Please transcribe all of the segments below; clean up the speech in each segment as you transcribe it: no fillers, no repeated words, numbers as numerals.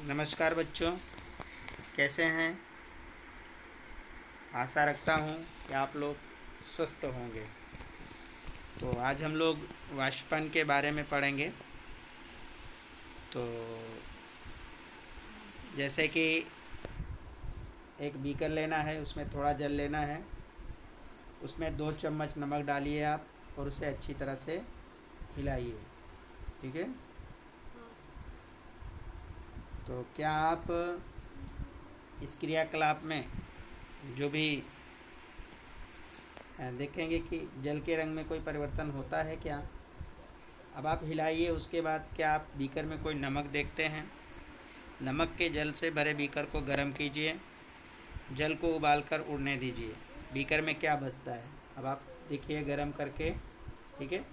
नमस्कार बच्चों, कैसे हैं। आशा रखता हूँ कि आप लोग स्वस्थ होंगे। तो आज हम लोग वाष्पन के बारे में पढ़ेंगे। तो जैसे कि एक बीकर लेना है, उसमें थोड़ा जल लेना है, उसमें 2 चम्मच नमक डालिए आप और उसे अच्छी तरह से हिलाइए। ठीक है। तो क्या आप इस क्रियाकलाप में जो भी देखेंगे कि जल के रंग में कोई परिवर्तन होता है क्या। अब आप हिलाइए। उसके बाद क्या आप बीकर में कोई नमक देखते हैं। नमक के जल से भरे बीकर को गर्म कीजिए। जल को उबालकर उड़ने दीजिए। बीकर में क्या बचता है अब आप देखिए गर्म करके। ठीक है।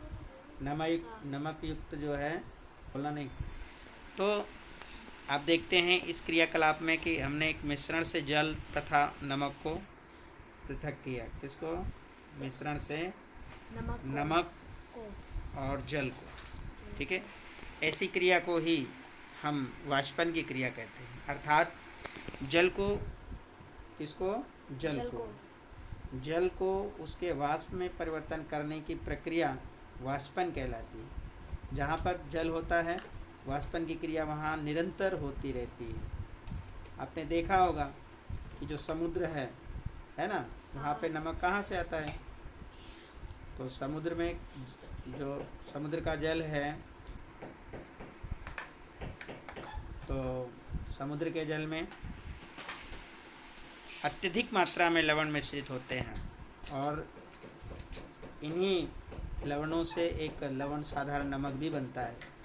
नमक युक्त जो है, बोला नहीं। तो आप देखते हैं इस क्रियाकलाप में कि हमने एक मिश्रण से जल तथा नमक को पृथक किया। किसको? मिश्रण से नमक और जल को। ठीक है। ऐसी क्रिया को ही हम वाष्पन की क्रिया कहते हैं। अर्थात जल को, किसको? जल को उसके वाष्प में परिवर्तन करने की प्रक्रिया वाष्पन कहलाती है। जहाँ पर जल होता है, वाष्पन की क्रिया वहाँ निरंतर होती रहती है। आपने देखा होगा कि जो समुद्र है ना, वहाँ पे नमक कहाँ से आता है? तो समुद्र में जो समुद्र का जल है, तो समुद्र के जल में अत्यधिक मात्रा में लवण मिश्रित होते हैं और इन्हीं लवणों से एक लवण साधारण नमक भी बनता है।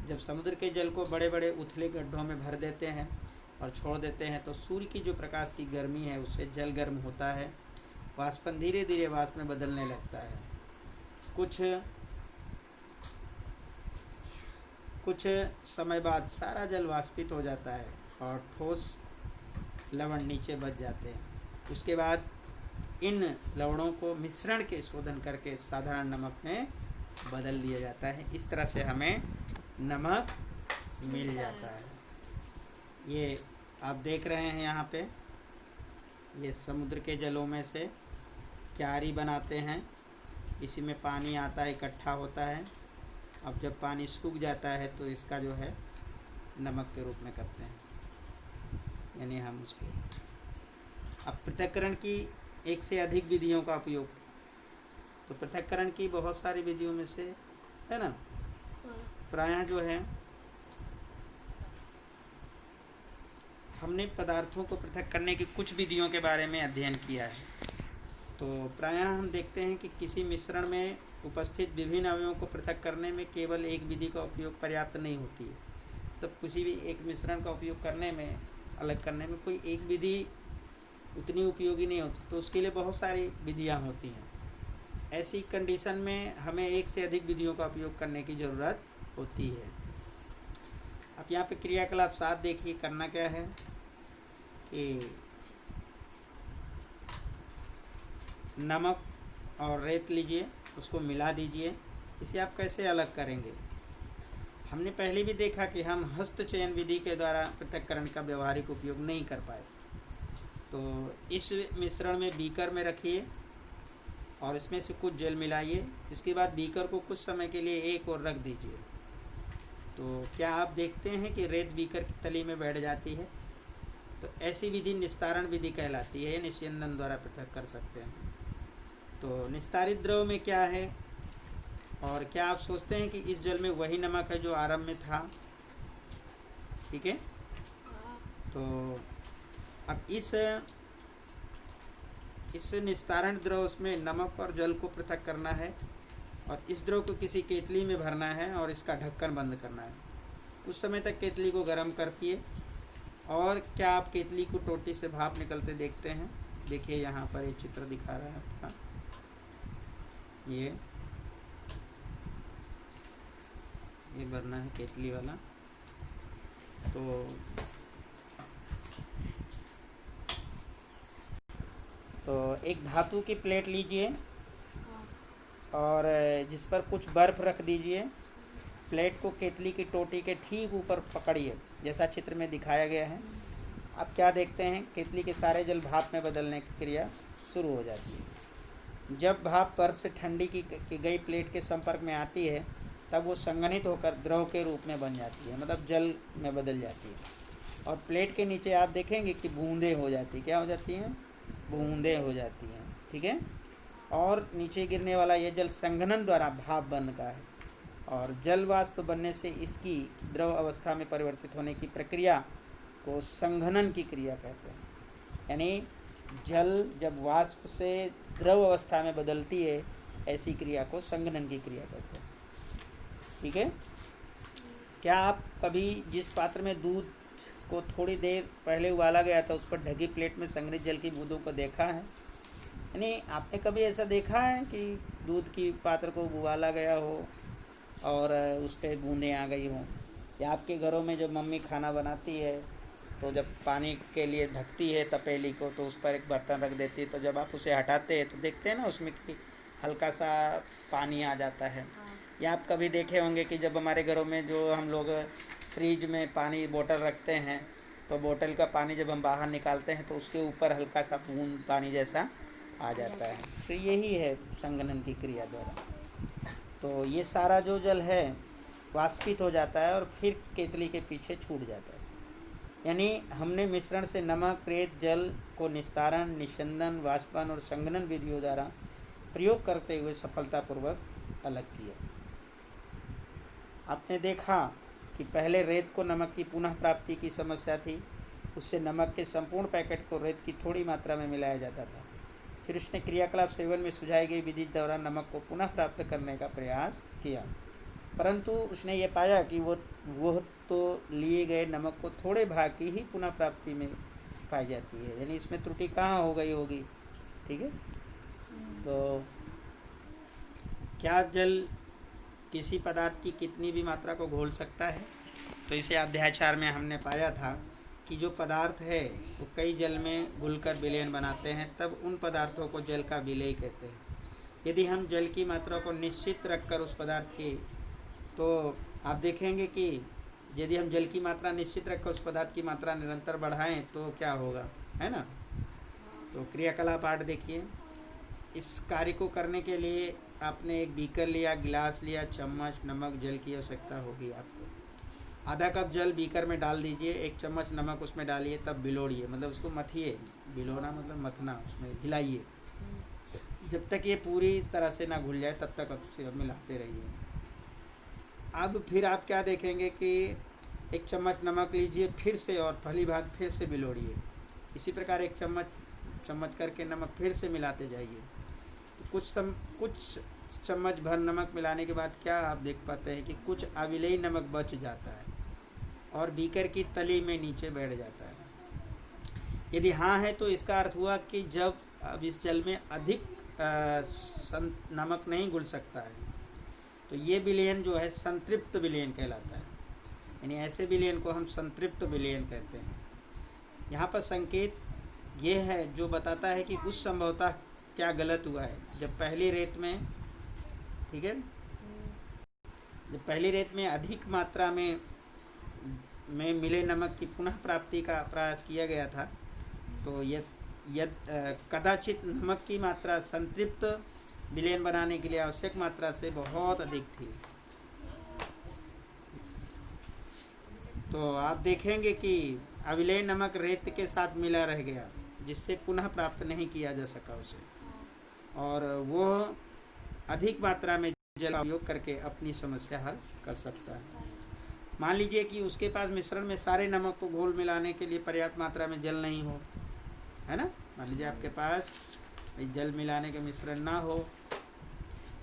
जब समुद्र के जल को बड़े बड़े उथले गड्ढों में भर देते हैं और छोड़ देते हैं तो सूर्य की जो प्रकाश की गर्मी है उससे जल गर्म होता है। वाष्पन धीरे धीरे वाष्प में बदलने लगता है। कुछ समय बाद सारा जल वाष्पित हो जाता है और ठोस लवण नीचे बच जाते हैं। उसके बाद इन लवणों को मिश्रण के शोधन करके साधारण नमक में बदल दिया जाता है। इस तरह से हमें नमक मिल जाता है। ये आप देख रहे हैं यहाँ पे, ये समुद्र के जलों में से क्यारी बनाते हैं। इसी में पानी आता है, इकट्ठा होता है। अब जब पानी सूख जाता है तो इसका जो है नमक के रूप में करते हैं, यानी हम उसको। अब पृथक्करण की एक से अधिक विधियों का उपयोग। तो पृथक्करण की बहुत सारी विधियों में से है ना, प्रायः जो है हमने पदार्थों को पृथक करने की कुछ विधियों के बारे में अध्ययन किया है। तो प्रायः हम देखते हैं कि किसी मिश्रण में उपस्थित विभिन्न अवयवों को पृथक करने में केवल एक विधि का उपयोग पर्याप्त नहीं होती है। तो किसी भी एक मिश्रण का उपयोग करने में, अलग करने में कोई एक विधि उतनी उपयोगी नहीं होती, तो उसके लिए बहुत सारी विधियाँ होती हैं। ऐसी कंडीशन में हमें एक से अधिक विधियों का उपयोग करने की ज़रूरत होती है। अब यहाँ पे क्रियाकलाप 7 देखिए, करना क्या है कि नमक और रेत लीजिए, उसको मिला दीजिए। इसे आप कैसे अलग करेंगे? हमने पहले भी देखा कि हम हस्त चयन विधि के द्वारा पृथक्करण का व्यवहारिक उपयोग नहीं कर पाए। तो इस मिश्रण में बीकर में रखिए और इसमें से कुछ जल मिलाइए। इसके बाद बीकर को कुछ समय के लिए एक और रख दीजिए। तो क्या आप देखते हैं कि रेत बीकर की तली में बैठ जाती है? तो ऐसी विधि निस्तारण विधि कहलाती है। निस्यंदन द्वारा पृथक कर सकते हैं। तो निस्तारित द्रव में क्या है, और क्या आप सोचते हैं कि इस जल में वही नमक है जो आरंभ में था? ठीक है। तो अब इस निस्तारण द्रव में नमक और जल को पृथक करना है और इस द्रव को किसी केतली में भरना है और इसका ढक्कन बंद करना है। कुछ समय तक केतली को गर्म करके, और क्या आप केतली को टोटी से भाप निकलते देखते हैं? देखिए यहाँ पर ये चित्र दिखा रहा है आपका, ये भरना है केतली वाला। तो एक धातु की प्लेट लीजिए और जिस पर कुछ बर्फ़ रख दीजिए प्लेट को केतली की टोटी के ठीक ऊपर पकड़िए, जैसा चित्र में दिखाया गया है। आप क्या देखते हैं, केतली के सारे जल भाप में बदलने की क्रिया शुरू हो जाती है। जब भाप बर्फ से ठंडी की गई प्लेट के संपर्क में आती है, तब वो संघनित होकर द्रव के रूप में बन जाती है, मतलब जल में बदल जाती है। और प्लेट के नीचे आप देखेंगे कि बूंदें हो जाती, क्या हो जाती हैं, बूंदें हो जाती हैं, ठीक है। और नीचे गिरने वाला ये जल संघनन द्वारा भाप बनता है, और जल वाष्प बनने से इसकी द्रव अवस्था में परिवर्तित होने की प्रक्रिया को संघनन की क्रिया कहते हैं। यानी जल जब वाष्प से द्रव अवस्था में बदलती है, ऐसी क्रिया को संघनन की क्रिया कहते हैं, ठीक है। क्या आप कभी जिस पात्र में दूध को थोड़ी देर पहले उबाला गया था, उस पर ढकी प्लेट में संग्रहित जल की बूंदों को देखा है? यानी आपने कभी ऐसा देखा है कि दूध की पात्र को उबाला गया हो और उस पर बूंदें आ गई हों? या आपके घरों में जब मम्मी खाना बनाती है, तो जब पानी के लिए ढकती है तपेली को, तो उस पर एक बर्तन रख देती है, तो जब आप उसे हटाते हैं तो देखते हैं ना उसमें कि हल्का सा पानी आ जाता है। या आप कभी देखे होंगे कि जब हमारे घरों में जो हम लोग फ्रिज में पानी बोतल रखते हैं, तो बोतल का पानी जब हम बाहर निकालते हैं तो उसके ऊपर हल्का सा बूंद पानी जैसा आ जाता है। तो यही है संघनन की क्रिया द्वारा। तो ये सारा जो जल है वाष्पित हो जाता है और फिर केतली के पीछे छूट जाता है। यानी हमने मिश्रण से नमक, रेत, जल को निस्तारण, निस्यंदन, वाष्पन और संघनन विधियों द्वारा प्रयोग करते हुए सफलतापूर्वक अलग किया। आपने देखा कि पहले रेत को नमक की पुनः प्राप्ति की समस्या थी, उससे नमक के संपूर्ण पैकेट को रेत की थोड़ी मात्रा में मिलाया जाता था। फिर उसने क्रियाकलाप 7 में सुझाई गई विधि द्वारा नमक को पुनः प्राप्त करने का प्रयास किया, परंतु उसने ये पाया कि वो तो लिए गए नमक को थोड़े भाग की ही पुनः प्राप्ति में पाई जाती है। यानी इसमें त्रुटि कहाँ हो गई होगी, ठीक है। तो क्या जल किसी पदार्थ की कितनी भी मात्रा को घोल सकता है? तो इसे अध्याय 4 में हमने पाया था कि जो पदार्थ है वो कई जल में घुलकर विलयन बनाते हैं, तब उन पदार्थों को जल का विलय कहते हैं। यदि हम जल की मात्रा को निश्चित रखकर उस पदार्थ की, तो आप देखेंगे कि यदि हम जल की मात्रा निश्चित रखकर उस पदार्थ की मात्रा निरंतर बढ़ाएं तो क्या होगा, है ना। तो क्रियाकलाप 8 देखिए। इस कार्य को करने के लिए आपने एक बीकर लिया, गिलास लिया, चम्मच, नमक, जल की आवश्यकता होगी आपको। आधा कप जल बीकर में डाल दीजिए, 1 चम्मच नमक उसमें डालिए, तब बिलोड़िए, मतलब उसको मथिए। बिलोना मतलब मथना, उसमें हिलाइए जब तक ये पूरी तरह से ना घुल जाए, तब तक उसे मिलाते रहिए। अब फिर आप क्या देखेंगे कि 1 चम्मच नमक लीजिए फिर से, और पहली भाग फिर से बिलोड़िए। इसी प्रकार 1 चम्मच करके नमक फिर से मिलाते जाइए। तो कुछ चम्मच भर नमक मिलाने के बाद क्या आप देख पाते हैं कि कुछ अविलेय नमक बच जाता है और बीकर की तली में नीचे बैठ जाता है। यदि हाँ है तो इसका अर्थ हुआ कि जब अब इस जल में अधिक नमक नहीं घुल सकता है, तो ये विलयन जो है संतृप्त विलयन कहलाता है। यानी ऐसे विलयन को हम संतृप्त विलयन कहते हैं। यहाँ पर संकेत ये है जो बताता है कि उस संभवतः क्या गलत हुआ है। जब पहली रेत में, ठीक है, जब पहली रेत में अधिक मात्रा में मिले नमक की पुनः प्राप्ति का प्रयास किया गया था, तो कदाचित नमक की मात्रा संतृप्त विलयन बनाने के लिए आवश्यक मात्रा से बहुत अधिक थी। तो आप देखेंगे कि अविलेय नमक रेत के साथ मिला रह गया, जिससे पुनः प्राप्त नहीं किया जा सका उसे, और वो अधिक मात्रा में जल उपयोग करके अपनी समस्या हल कर सकता है। मान लीजिए कि उसके पास मिश्रण में सारे नमक को घोल मिलाने के लिए पर्याप्त मात्रा में जल नहीं हो, है ना। मान लीजिए आपके पास जल मिलाने का मिश्रण ना हो,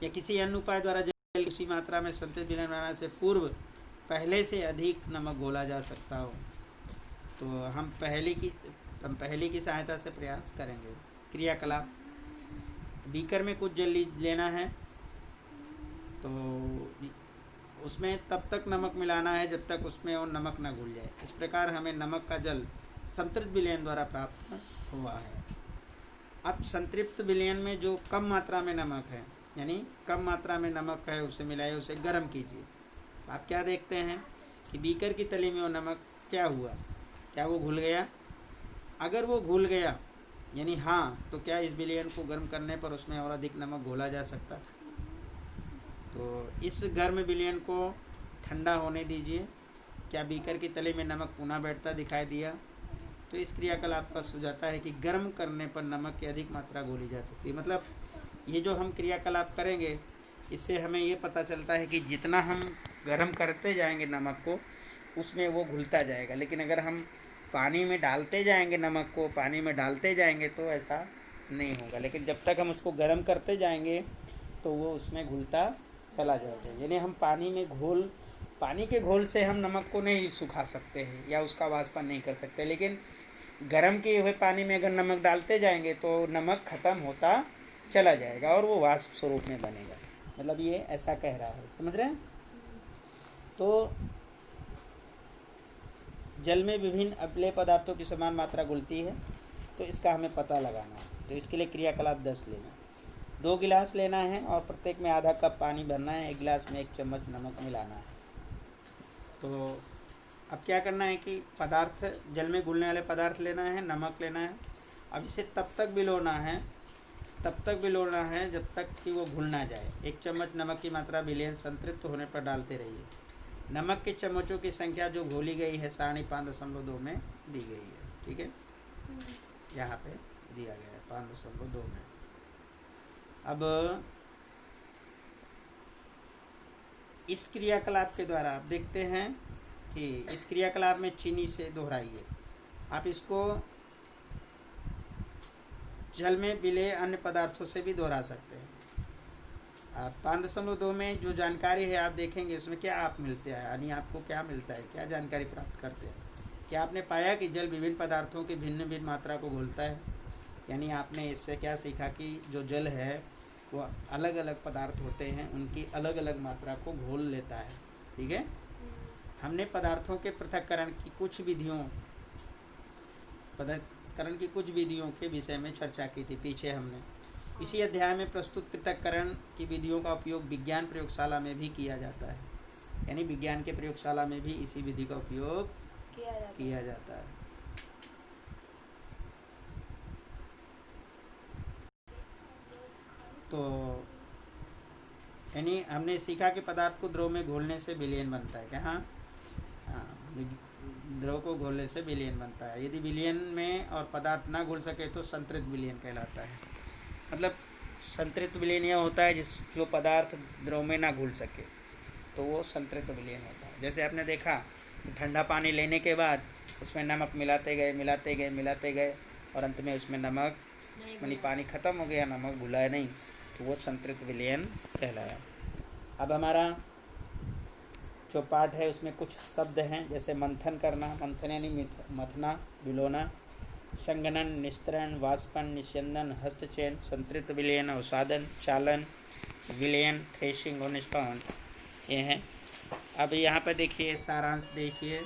या किसी अन्य उपाय द्वारा जल उसी मात्रा में संतृप्त विलयन बनाने से पूर्व पहले से अधिक नमक घोला जा सकता हो, तो हम पहले की सहायता से प्रयास करेंगे। क्रियाकलाप, बीकर में कुछ जल लेना है, तो उसमें तब तक नमक मिलाना है जब तक उसमें और नमक ना घुल जाए। इस प्रकार हमें नमक का जल संतृप्त विलयन द्वारा प्राप्त हुआ है। अब संतृप्त विलयन में जो कम मात्रा में नमक है, यानी कम मात्रा में नमक है, उसे मिलाइए, उसे गर्म कीजिए। आप क्या देखते हैं कि बीकर की तली में वो नमक क्या हुआ, क्या वो घुल गया? अगर वो घुल गया यानी हाँ, तो क्या इस विलयन को गर्म करने पर उसमें और अधिक नमक घोला जा सकता था? तो इस गर्म विलयन को ठंडा होने दीजिए। क्या बीकर की तले में नमक पुनः बैठता दिखाई दिया? तो इस क्रियाकलाप का सुझाता है कि गर्म करने पर नमक की अधिक मात्रा घोली जा सकती है। मतलब ये जो हम क्रियाकलाप करेंगे, इससे हमें ये पता चलता है कि जितना हम गर्म करते जाएंगे नमक को, उसमें वो घुलता जाएगा। लेकिन अगर हम पानी में डालते जाएंगे, नमक को पानी में डालते जाएंगे, तो ऐसा नहीं होगा। लेकिन जब तक हम उसको गर्म करते जाएंगे तो वो उसमें घुलता चला जाएगा। यानी हम पानी के घोल से हम नमक को नहीं सुखा सकते हैं या उसका वाष्पन नहीं कर सकते, लेकिन गर्म किए हुए पानी में अगर नमक डालते जाएंगे तो नमक ख़त्म होता चला जाएगा और वो वाष्प स्वरूप में बनेगा। मतलब ये ऐसा कह रहा है, समझ रहे हैं? तो जल में विभिन्न अम्लीय पदार्थों की समान मात्रा घुलती है, तो इसका हमें पता लगाना है। तो इसके लिए क्रियाकलाप 10 लेना है। 2 गिलास लेना है और प्रत्येक में आधा कप पानी भरना है। 1 गिलास में 1 चम्मच नमक मिलाना है। तो अब क्या करना है कि पदार्थ, जल में घुलने वाले पदार्थ लेना है, नमक लेना है। अब इसे तब तक भिगोना है जब तक कि वो घुल ना जाए। 1 चम्मच नमक की मात्रा विलयन संतृप्त होने पर डालते रहिए। नमक के चम्मचों की संख्या जो घोली गई है 5.2 में दी गई है। ठीक है, यहाँ पे दिया गया है 5.2 में। अब इस क्रियाकलाप के द्वारा आप देखते हैं कि इस क्रियाकलाप में चीनी से दोहराइए। आप इसको जल में मिले अन्य पदार्थों से भी दोहरा सकते हैं। 5.2 में जो जानकारी है आप देखेंगे उसमें क्या आप मिलते हैं, यानी आपको क्या मिलता है, क्या जानकारी प्राप्त करते हैं। क्या आपने पाया कि जल विभिन्न पदार्थों की भिन्न भिन्न मात्रा को घोलता है? यानी आपने इससे क्या सीखा कि जो जल है वो अलग अलग पदार्थ होते हैं, उनकी अलग अलग मात्रा को घोल लेता है। ठीक है, हमने पदार्थों के पृथक्करण की कुछ विधियों के विषय में चर्चा की थी पीछे हमने। इसी अध्याय में प्रस्तुत पृथक्करण की विधियों का उपयोग विज्ञान प्रयोगशाला में भी किया जाता है। यानी विज्ञान के प्रयोगशाला में भी इसी विधि का उपयोग किया जाता है। तो यानी हमने सीखा कि पदार्थ को द्रव में घोलने से विलयन बनता है। क्या? हाँ, द्रव को घोलने से विलयन बनता है। यदि विलयन में और पदार्थ ना घुल सके तो संतृप्त विलयन कहलाता है। मतलब संतृप्त विलयन यह होता है जो पदार्थ द्रव में ना घुल सके, तो वो संतृप्त विलयन होता है। जैसे आपने देखा ठंडा पानी लेने के बाद उसमें नमक मिलाते गए और अंत में उसमें नमक यानी पानी ख़त्म हो गया, नमक घुला नहीं, तो वो संतृप्त विलयन कहलाया। अब हमारा जो पाठ है उसमें कुछ शब्द हैं, जैसे मंथन करना, मंथन यानी मथना, भिगोना, संघनन, निस्तरण, वाष्पन, निस्यंदन, हस्तचयन, संतृप्त विलयन, अवसादन, चालन, विलयन, थ्रेशिंग और निष्पादन, ये हैं। अब यहाँ पर देखिए सारांश देखिए।